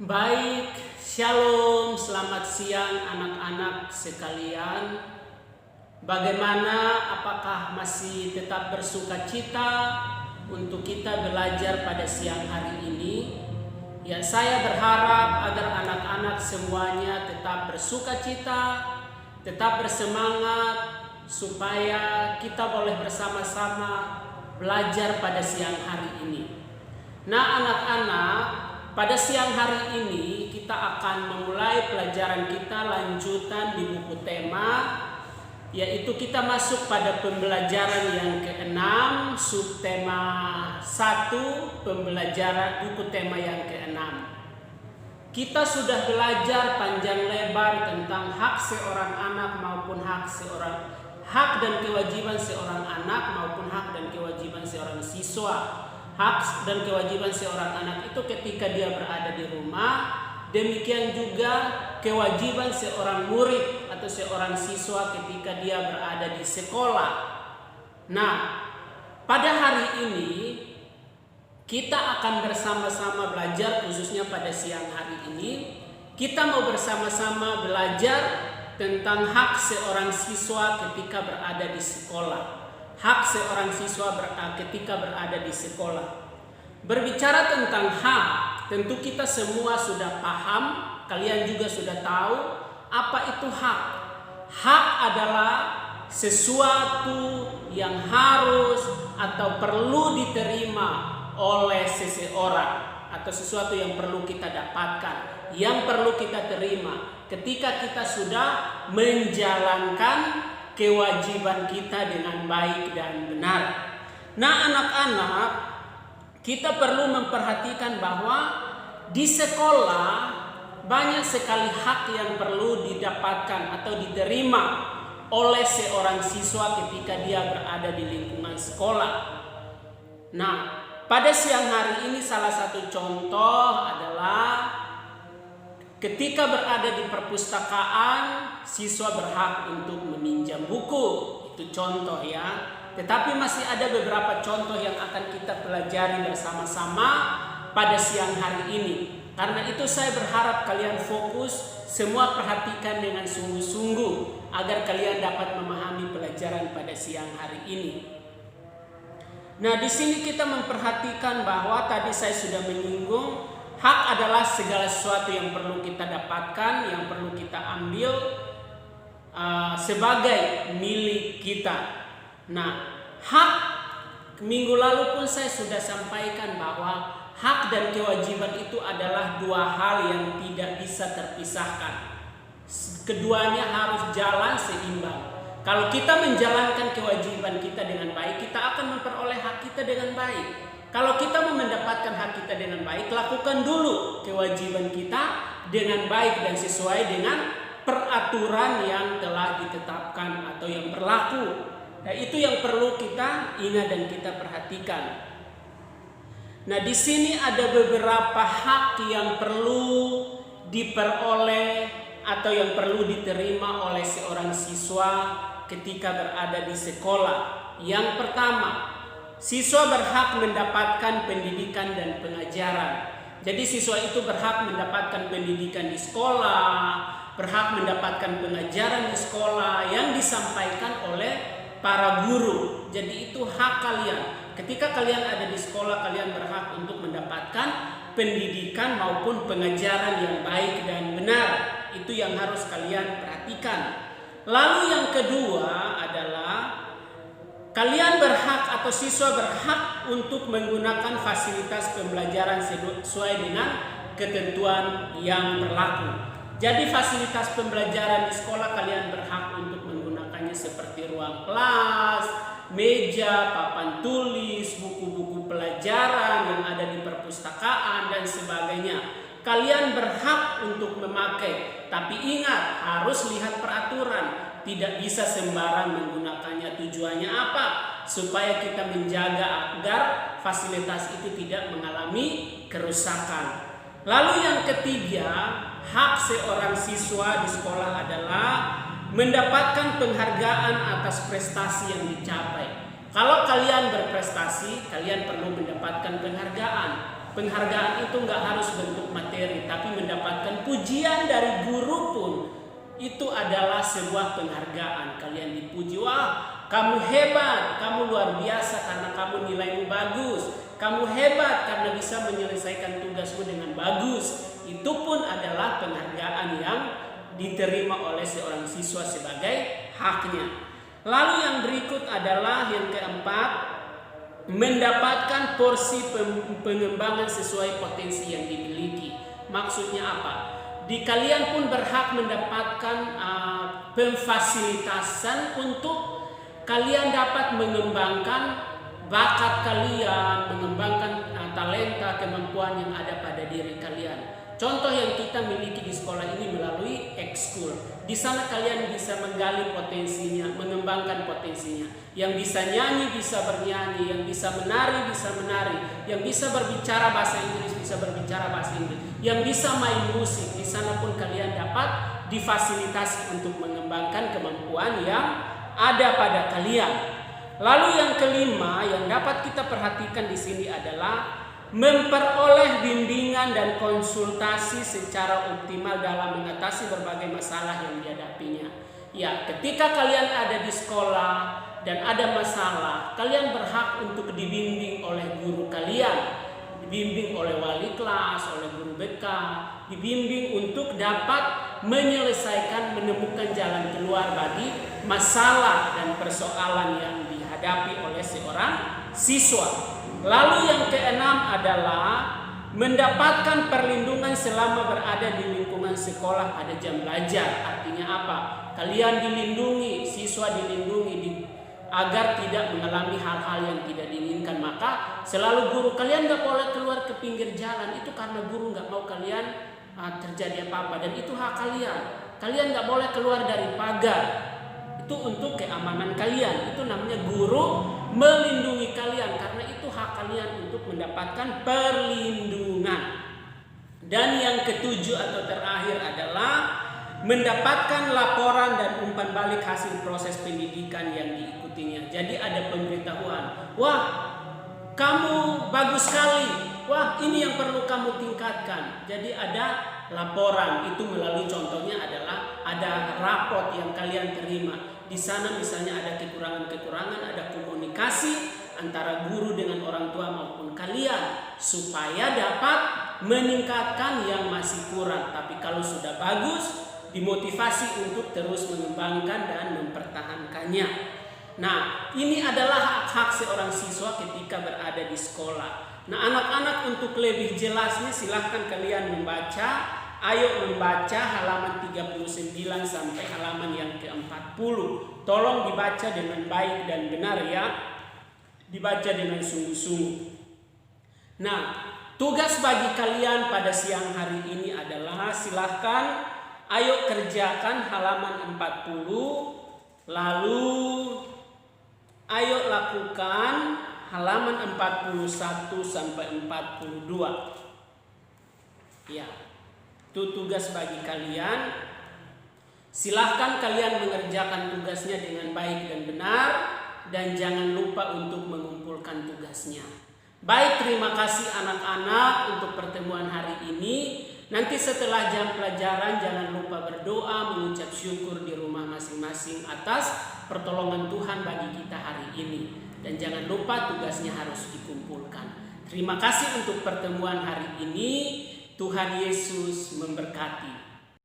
Baik, shalom, selamat siang anak-anak sekalian. Bagaimana, apakah masih tetap bersuka cita untuk kita belajar pada siang hari ini? Ya, saya berharap agar anak-anak semuanya tetap bersuka cita, tetap bersemangat, supaya kita boleh bersama-sama belajar pada siang hari ini. Nah, anak-anak, pada siang hari ini kita akan memulai pelajaran kita lanjutan di buku tema, yaitu kita masuk pada pembelajaran yang ke-6, subtema 1, pembelajaran buku tema yang ke-6. Kita sudah belajar panjang lebar tentang hak seorang anak maupun hak dan kewajiban seorang anak maupun hak dan kewajiban seorang siswa. Hak dan kewajiban seorang anak itu ketika dia berada di rumah, demikian juga kewajiban seorang murid atau seorang siswa ketika dia berada di sekolah. Nah, pada hari ini kita akan bersama-sama belajar, khususnya pada siang hari ini kita mau bersama-sama belajar tentang hak seorang siswa ketika berada di sekolah. Hak seorang siswa ketika berada di sekolah. Berbicara tentang hak, tentu kita semua sudah paham, kalian juga sudah tahu apa itu hak. Hak adalah sesuatu yang harus atau perlu diterima oleh seseorang, atau sesuatu yang perlu kita dapatkan, yang perlu kita terima ketika kita sudah menjalankan kewajiban kita dengan baik dan benar. Nah, anak-anak, kita perlu memperhatikan bahwa di sekolah banyak sekali hak yang perlu didapatkan atau diterima oleh seorang siswa ketika dia berada di lingkungan sekolah. Nah, pada siang hari ini salah satu contoh adalah ketika berada di perpustakaan, siswa berhak untuk meminjam buku. Itu contoh ya. Tetapi masih ada beberapa contoh yang akan kita pelajari bersama-sama pada siang hari ini. Karena itu saya berharap kalian fokus, semua perhatikan dengan sungguh-sungguh agar kalian dapat memahami pelajaran pada siang hari ini. Nah, di sini kita memperhatikan bahwa tadi saya sudah menyinggung hak adalah segala sesuatu yang perlu kita dapatkan, yang perlu kita ambil sebagai milik kita. Nah, hak minggu lalu pun saya sudah sampaikan bahwa hak dan kewajiban itu adalah dua hal yang tidak bisa terpisahkan. Keduanya harus jalan seimbang. Kalau kita menjalankan kewajiban kita dengan baik, kita akan memperoleh hak kita dengan baik. Kalau kita mau mendapatkan hak kita dengan baik, lakukan dulu kewajiban kita dengan baik dan sesuai dengan peraturan yang telah ditetapkan atau yang berlaku. Nah, itu yang perlu kita ingat dan kita perhatikan. Nah, di sini ada beberapa hak yang perlu diperoleh atau yang perlu diterima oleh seorang siswa ketika berada di sekolah. Yang pertama, siswa berhak mendapatkan pendidikan dan pengajaran. Jadi siswa itu berhak mendapatkan pendidikan di sekolah, berhak mendapatkan pengajaran di sekolah yang disampaikan oleh para guru. Jadi itu hak kalian. Ketika kalian ada di sekolah, kalian berhak untuk mendapatkan pendidikan maupun pengajaran yang baik dan benar. Itu yang harus kalian perhatikan. Lalu yang kedua adalah kalian berhak atau siswa berhak untuk menggunakan fasilitas pembelajaran sesuai dengan ketentuan yang berlaku. Jadi fasilitas pembelajaran di sekolah kalian berhak untuk menggunakannya seperti ruang kelas, meja, papan tulis, buku-buku pelajaran yang ada di perpustakaan dan sebagainya. Kalian berhak untuk memakai, tapi ingat harus lihat peraturan. Tidak bisa sembarang menggunakannya. Tujuannya apa? Supaya kita menjaga agar fasilitas itu tidak mengalami kerusakan. Lalu yang ketiga, hak seorang siswa di sekolah adalah mendapatkan penghargaan atas prestasi yang dicapai. Kalau kalian berprestasi, kalian perlu mendapatkan penghargaan. Penghargaan itu nggak harus bentuk materi, tapi mendapatkan pujian dari guru pun itu adalah sebuah penghargaan. Kalian dipuji, wah kamu hebat, kamu luar biasa karena kamu nilaimu bagus, kamu hebat karena bisa menyelesaikan tugasmu dengan bagus. Itu pun adalah penghargaan yang diterima oleh seorang siswa sebagai haknya. Lalu yang berikut adalah yang keempat, mendapatkan porsi pengembangan sesuai potensi yang dimiliki. Maksudnya apa? Kalian pun berhak mendapatkan pemfasilitasan untuk kalian dapat mengembangkan bakat kalian, mengembangkan talenta, kemampuan yang ada pada diri kalian. Contoh yang kita miliki di sekolah ini melalui ekskul. Di sana kalian bisa menggali potensinya, mengembangkan potensinya. Yang bisa nyanyi bisa bernyanyi, yang bisa menari, yang bisa berbicara bahasa Inggris bisa berbicara bahasa Inggris, yang bisa main musik. Di sana pun kalian dapat difasilitasi untuk mengembangkan kemampuan yang ada pada kalian. Lalu yang kelima yang dapat kita perhatikan di sini adalah memperoleh bimbingan dan konsultasi secara optimal dalam mengatasi berbagai masalah yang dihadapinya. Ya, ketika kalian ada di sekolah dan ada masalah, kalian berhak untuk dibimbing oleh guru kalian, dibimbing oleh wali kelas, oleh guru BK, dibimbing untuk dapat menyelesaikan, menemukan jalan keluar bagi masalah dan persoalan yang dihadapi oleh seorang siswa. Lalu yang keenam adalah mendapatkan perlindungan selama berada di lingkungan sekolah pada jam belajar. Artinya apa? Kalian dilindungi, siswa dilindungi agar tidak mengalami hal-hal yang tidak diinginkan. Maka selalu guru kalian gak boleh keluar ke pinggir jalan. Itu karena guru gak mau kalian terjadi apa-apa. Dan itu hak kalian. Kalian gak boleh keluar dari pagar. Itu untuk keamanan kalian. Itu namanya guru melindungi kalian karena itu hak kalian untuk mendapatkan perlindungan. Dan yang ketujuh atau terakhir adalah mendapatkan laporan dan umpan balik hasil proses pendidikan yang diikutinya. Jadi ada pemberitahuan, wah kamu bagus sekali, wah ini yang perlu kamu tingkatkan. Jadi ada laporan, itu melalui contohnya adalah ada raport yang kalian terima. Di sana misalnya ada kekurangan-kekurangan, ada komunikasi antara guru dengan orang tua maupun kalian supaya dapat meningkatkan yang masih kurang. Tapi kalau sudah bagus, dimotivasi untuk terus mengembangkan dan mempertahankannya. Nah, ini adalah hak-hak seorang siswa ketika berada di sekolah. Nah, anak-anak untuk lebih jelasnya silahkan kalian membaca. Ayo membaca halaman 39 sampai halaman yang ke-40. Tolong dibaca dengan baik dan benar ya. Dibaca dengan sungguh-sungguh. Nah, tugas bagi kalian pada siang hari ini adalah silahkan ayo kerjakan halaman 40. Lalu ayo lakukan halaman 41 sampai 42. Ya. Itu tugas bagi kalian. Silahkan kalian mengerjakan tugasnya dengan baik dan benar. Dan jangan lupa untuk mengumpulkan tugasnya. Baik, terima kasih anak-anak untuk pertemuan hari ini. Nanti setelah jam pelajaran jangan lupa berdoa, mengucap syukur di rumah masing-masing atas pertolongan Tuhan bagi kita hari ini. Dan jangan lupa tugasnya harus dikumpulkan. Terima kasih untuk pertemuan hari ini. Tuhan Yesus memberkati.